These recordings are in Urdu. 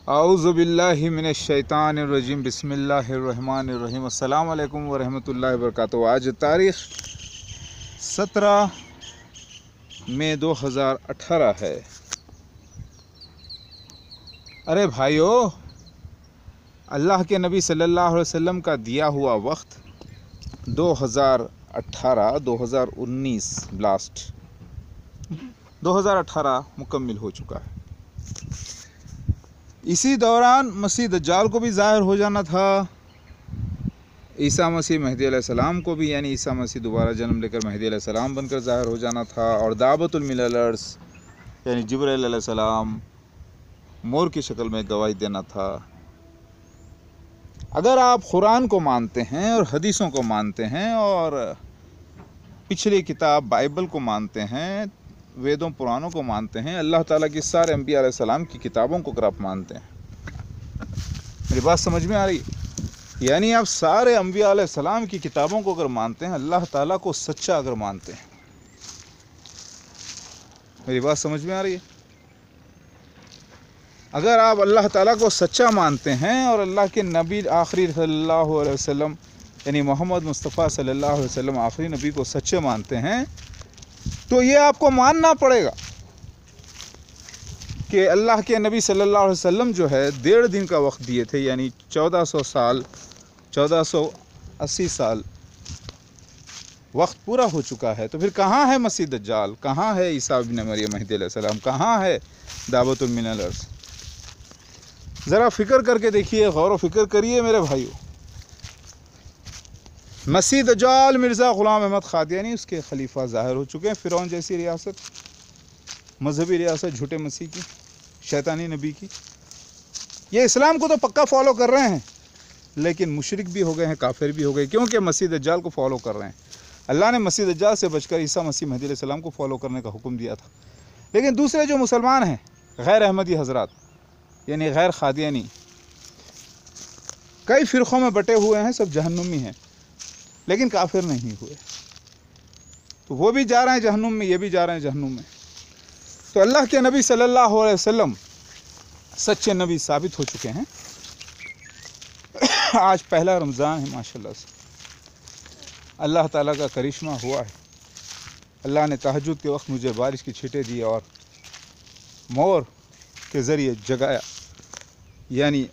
اعوذ باللہ من الشیطان الرجیم بسم اللہ الرحمن الرحیم السلام علیکم ورحمۃ اللہ وبرکاتہ۔ آج تاریخ 17 مئی 2018 ہے۔ ارے بھائیو، اللہ کے نبی صلی اللہ علیہ وسلم کا دیا ہوا وقت 2018-2019 بلاسٹ 2018 مکمل ہو چکا ہے۔ اسی دوران مسیح دجال کو بھی ظاہر ہو جانا تھا، عیسیٰ مسیح مہدی علیہ السلام کو بھی، یعنی عیسیٰ مسیح دوبارہ جنم لے کر مہدی علیہ السلام بن کر ظاہر ہو جانا تھا، اور دعوت الملل ارض یعنی جبرائیل علیہ السلام مور کی شکل میں گواہی دینا تھا۔ اگر آپ قرآن کو مانتے ہیں اور حدیثوں کو مانتے ہیں اور پچھلی کتاب بائبل کو مانتے ہیں، ویدوں پرانوں کو مانتے ہیں، اللہ تعالیٰ کی سارے انبیاء علیہ السلام کی کتابوں کو اگر آپ مانتے ہیں، میری بات سمجھ میں آ رہی ہے؟ یعنی آپ سارے انبیاء علیہ السلام کی کتابوں کو اگر مانتے ہیں، اللہ تعالیٰ کو سچا اگر مانتے ہیں، میری بات سمجھ میں آ رہی ہے؟ اگر آپ اللہ تعالیٰ کو سچا مانتے ہیں اور اللہ کے نبی آخری صلی اللہ علیہ وسلم یعنی محمد مصطفیٰ صلی اللہ علیہ وسلم آخری نبی کو سچے مانتے ہیں، تو یہ آپ کو ماننا پڑے گا کہ اللہ کے نبی صلی اللہ علیہ وسلم جو ہے 1.5 دن کا وقت دیے تھے، یعنی 1480 سال وقت پورا ہو چکا ہے۔ تو پھر کہاں ہے مسیح دجال؟ کہاں ہے عیسیٰ ابن مریم مہدی علیہ السلام؟ کہاں ہے دعوت الملل ارض؟ ذرا فکر کر کے دیکھیے، غور و فکر کریے میرے بھائیو۔ مسیح دجال مرزا غلام احمد قادیانی اس کے خلیفہ ظاہر ہو چکے ہیں، فرعون جیسی ریاست، مذہبی ریاست جھوٹے مسیح کی، شیطانی نبی کی۔ یہ اسلام کو تو پکا فالو کر رہے ہیں، لیکن مشرک بھی ہو گئے ہیں، کافر بھی ہو گئے، کیونکہ مسیح دجال کو فالو کر رہے ہیں۔ اللہ نے مسیح دجال سے بچ کر عیسیٰ مسیح مہدی علیہ السلام کو فالو کرنے کا حکم دیا تھا، لیکن دوسرے جو مسلمان ہیں، غیر احمدی حضرات یعنی غیر قادیانی، کئی فرقوں میں بٹے ہوئے ہیں، سب جہنمی ہیں، لیکن کافر نہیں ہوئے، تو وہ بھی جا رہے ہیں جہنم میں، یہ بھی جا رہے ہیں جہنم میں۔ تو اللہ کے نبی صلی اللہ علیہ وسلم سچے نبی ثابت ہو چکے ہیں۔ آج پہلا رمضان ہے، ماشاءاللہ سے اللہ تعالیٰ کا کرشمہ ہوا ہے۔ اللہ نے تہجد کے وقت مجھے بارش کی چھینٹیں دی اور مور کے ذریعے جگایا، یعنی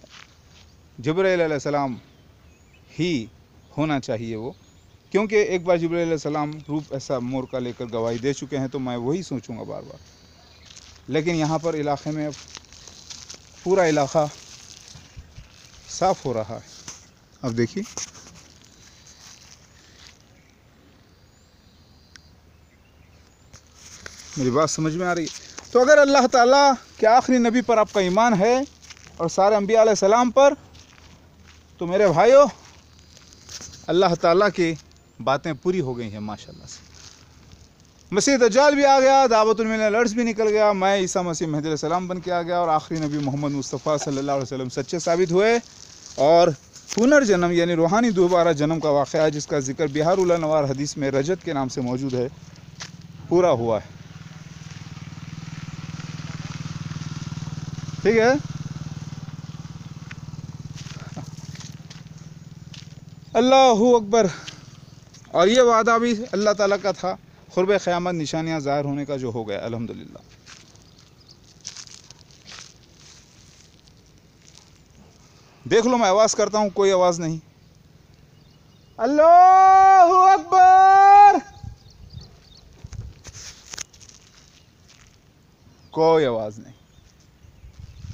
جبرائیل علیہ السلام ہی ہونا چاہیے وہ، کیونکہ ایک بار جبرائیل علیہ السلام روپ ایسا مور کا لے کر گواہی دے چکے ہیں، تو میں وہی سوچوں گا بار بار۔ لیکن یہاں پر علاقے میں اب پورا علاقہ صاف ہو رہا ہے، اب دیکھیے میری بات سمجھ میں آ رہی ہے؟ تو اگر اللہ تعالیٰ کے آخری نبی پر آپ کا ایمان ہے اور سارے انبیاء علیہ السلام پر، تو میرے بھائیو اللہ تعالیٰ کی باتیں پوری ہو گئی ہیں ماشاءاللہ سے۔ مسیح دجال بھی آ گیا، دعوت الملل ارض بھی نکل گیا، میں عیسیٰ مسیح مہدی علیہ السلام بن کے آ گیا، اور آخری نبی محمد مصطفیٰ صلی اللہ علیہ وسلم سچے ثابت ہوئے، اور پنرجنم یعنی روحانی دوبارہ جنم کا واقعہ جس کا ذکر بہار الانوار حدیث میں رجت کے نام سے موجود ہے، پورا ہوا ہے۔ ٹھیک ہے؟ اللہ اکبر۔ اور یہ وعدہ بھی اللہ تعالیٰ کا تھا، قرب قیامت نشانیاں ظاہر ہونے کا جو ہو گیا الحمدللہ۔ دیکھ لو، میں آواز کرتا ہوں، کوئی آواز نہیں۔ اللہ اکبر، کوئی آواز نہیں۔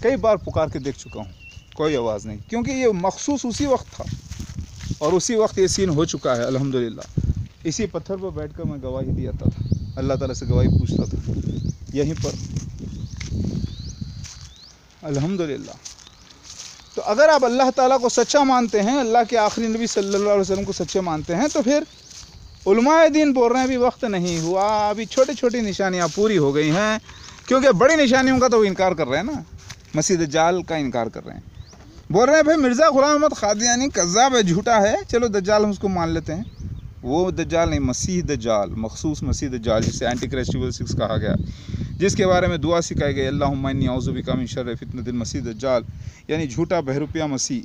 کئی بار پکار کے دیکھ چکا ہوں، کوئی آواز نہیں، کیونکہ یہ مخصوص اسی وقت تھا، اور اسی وقت یہ سین ہو چکا ہے الحمدللہ۔ اسی پتھر پر بیٹھ کر میں گواہی دیا تھا، اللہ تعالیٰ سے گواہی پوچھتا تھا یہیں پر الحمدللہ۔ تو اگر آپ اللہ تعالیٰ کو سچا مانتے ہیں، اللہ کے آخری نبی صلی اللہ علیہ وسلم کو سچے مانتے ہیں، تو پھر علماء دین بول رہے ہیں ابھی وقت نہیں ہوا، ابھی چھوٹی چھوٹی نشانیاں پوری ہو گئی ہیں، کیونکہ بڑی نشانیوں کا تو وہ انکار کر رہے ہیں نا، مسیح دجال کا انکار کر رہے ہیں، بول رہے ہیں بھائی مرزا غلام احمد قادیانی کذاب ہے، جھوٹا ہے، چلو دجال ہم اس کو مان لیتے ہیں۔ وہ دجال نہیں، مسیح دجال، مخصوص مسیح دجال، جسے اینٹی کرسٹ 6 کہا گیا، جس کے بارے میں دعا سکھائی گئی اللہم انی اعوذ بک من شر فتنۃ المسیح الدجال، یعنی جھوٹا بہروپیہ مسیح،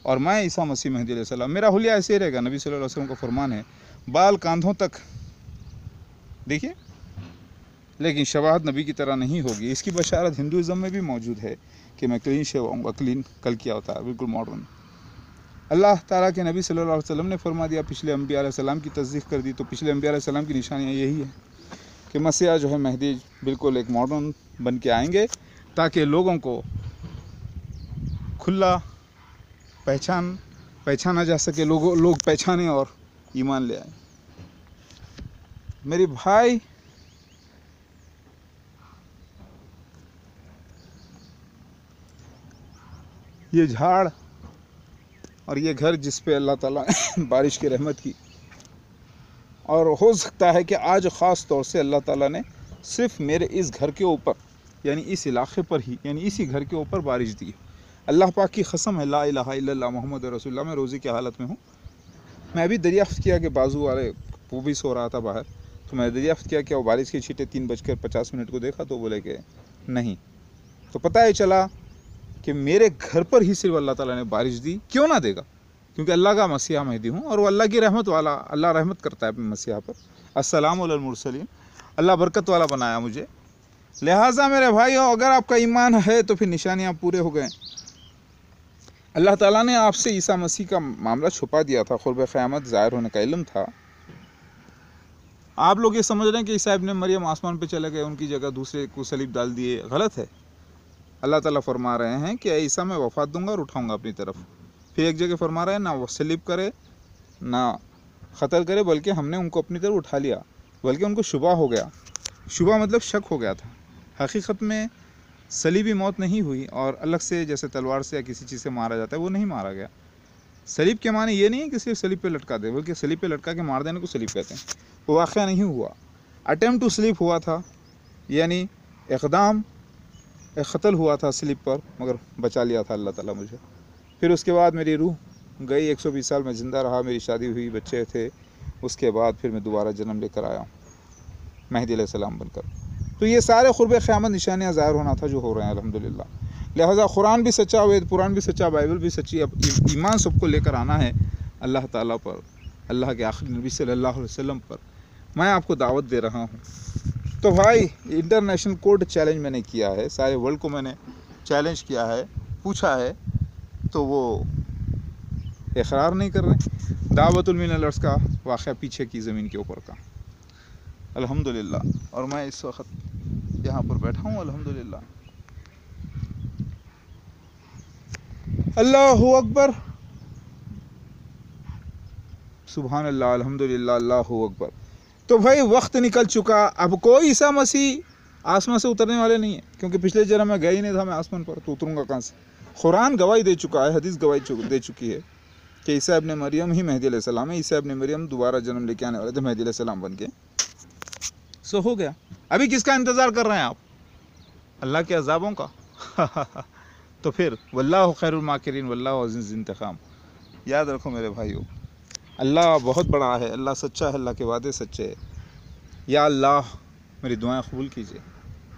اور میں عیسیٰ مسیح مہدی علیہ السلام۔ میرا حلیہ ایسے ہی رہے گا، نبی صلی اللہ علیہ وسلم کا فرمان ہے، بال کاندھوں تک، دیکھیے، لیکن شباہت نبی کی طرح نہیں ہوگی۔ اس کی بشارت ہندوازم میں بھی موجود ہے کہ میں کلین شیو ہوں گا، کلین کل کیا ہوتا ہے، بالکل ماڈرن۔ اللہ تعالیٰ کے نبی صلی اللہ علیہ وسلم نے فرما دیا، پچھلے انبیاء علیہ السلام کی تصدیق کر دی، تو پچھلے انبیاء علیہ السلام کی نشانیاں یہی ہے کہ مسیح جو ہے مہدی بالکل ایک ماڈرن بن کے آئیں گے، تاکہ لوگوں کو کھلا پہچانا جا سکے، لوگ پہچانیں اور ایمان لے آئیں۔ میری بھائی، یہ جھاڑ اور یہ گھر جس پہ اللہ تعالیٰ نے بارش کی رحمت کی، اور ہو سکتا ہے کہ آج خاص طور سے اللہ تعالیٰ نے صرف میرے اس گھر کے اوپر، یعنی اس علاقے پر ہی، یعنی اسی گھر کے اوپر بارش دی۔ اللہ پاک کی قسم ہے، لا الہ الا اللہ محمد رسول اللہ، میں روزے کی حالت میں ہوں۔ میں ابھی دریافت کیا کہ بازو والے وہ بھی سو رہا تھا باہر، تو میں دریافت کیا کہ وہ بارش کی چھینٹیں 3:50 کو دیکھا تو بولے کہ نہیں، تو پتہ ہی چلا کہ میرے گھر پر ہی صرف اللہ تعالیٰ نے بارش دی۔ کیوں نہ دے گا؟ کیونکہ اللہ کا مسیحا مہدی ہوں، اور وہ اللہ کی رحمت والا، اللہ رحمت کرتا ہے اپنے مسیحا پر۔ السلام علی المرسلین، اللہ برکت والا بنایا مجھے۔ لہٰذا میرے بھائیو، اگر آپ کا ایمان ہے تو پھر نشانیاں پورے ہو گئے۔ اللہ تعالیٰ نے آپ سے عیسیٰ مسیح کا معاملہ چھپا دیا تھا، قرب قیامت ظاہر ہونے کا علم تھا۔ آپ لوگ یہ سمجھ رہے ہیں کہ عیسیٰ ابن مریم آسمان پہ چلے گئے، ان کی جگہ دوسرے کو صلیب ڈال دیے، غلط ہے۔ اللہ تعالیٰ فرما رہے ہیں کہ اے عیسیٰ میں وفات دوں گا اور اٹھاؤں گا اپنی طرف۔ پھر ایک جگہ فرما رہے ہیں، نہ وہ صلیب کرے نہ قتل کرے، بلکہ ہم نے ان کو اپنی طرف اٹھا لیا، بلکہ ان کو شبہ ہو گیا۔ شبہ مطلب شک ہو گیا تھا۔ حقیقت میں صلیبی موت نہیں ہوئی، اور الگ سے جیسے تلوار سے یا کسی چیز سے مارا جاتا ہے، وہ نہیں مارا گیا۔ صلیب کے معنی یہ نہیں ہے کہ صرف صلیب پہ لٹکا دے، بلکہ صلیب پہ لٹکا کے مار دینے کو صلیب کہتے ہیں۔ وہ واقعہ نہیں ہوا، اٹیمپٹ ٹو صلیب ہوا تھا، یعنی اقدام قتل ہوا تھا صلیب پر، مگر بچا لیا تھا اللہ تعالیٰ مجھے۔ پھر اس کے بعد میری روح گئی، 120 سال میں زندہ رہا، میری شادی ہوئی، بچے تھے، اس کے بعد پھر میں دوبارہ جنم لے کر آیا ہوں مہدی علیہ السلام بن کر۔ تو یہ سارے قرب قیامت نشانیاں ظاہر ہونا تھا جو ہو رہے ہیں الحمدللہ۔ لہٰذا قرآن بھی سچا، وید پران بھی سچا، بائبل بھی سچی، اب ایمان سب کو لے کر آنا ہے اللہ تعالیٰ پر، اللہ کے آخری نبی صلی اللہ علیہ وسلم پر۔ میں آپ کو دعوت دے رہا ہوں۔ تو بھائی، انٹرنیشنل کورٹ چیلنج میں نے کیا ہے، سارے ورلڈ کو میں نے چیلنج کیا ہے، پوچھا ہے، تو وہ اقرار نہیں کر رہے۔ دعوت المین الارض کا واقعہ پیچھے کی زمین کے اوپر کا، الحمدللہ، اور میں اس وقت یہاں پر بیٹھا ہوں الحمدللہ۔ اللہ اکبر، سبحان اللہ، الحمدللہ، اللہ اکبر۔ تو بھائی وقت نکل چکا، اب کوئی عیسیٰ مسیح آسمان سے اترنے والے نہیں ہیں، کیونکہ پچھلے جنم میں گیا ہی نہیں تھا میں آسمان پر، تو اتروں گا کہاں سے؟ قرآن گواہی دے چکا ہے، حدیث گواہی دے چکی ہے کہ عیسیٰ ابن مریم ہی مہدی علیہ السلام ہے۔ عیسیٰ ابن مریم دوبارہ جنم لے کے آنے والے تھے مہدی علیہ السلام بن کے۔ سو ہو گیا، ابھی کس کا انتظار کر رہے ہیں آپ؟ اللہ کے عذابوں کا؟ تو پھر واللہ خیر الماکرین واللہ عزیز انتقام۔ یاد رکھو میرے بھائیو، اللہ بہت بڑا ہے، اللہ سچا ہے، اللہ کے وعدے سچے ہیں۔ یا اللہ میری دعائیں قبول کیجیے۔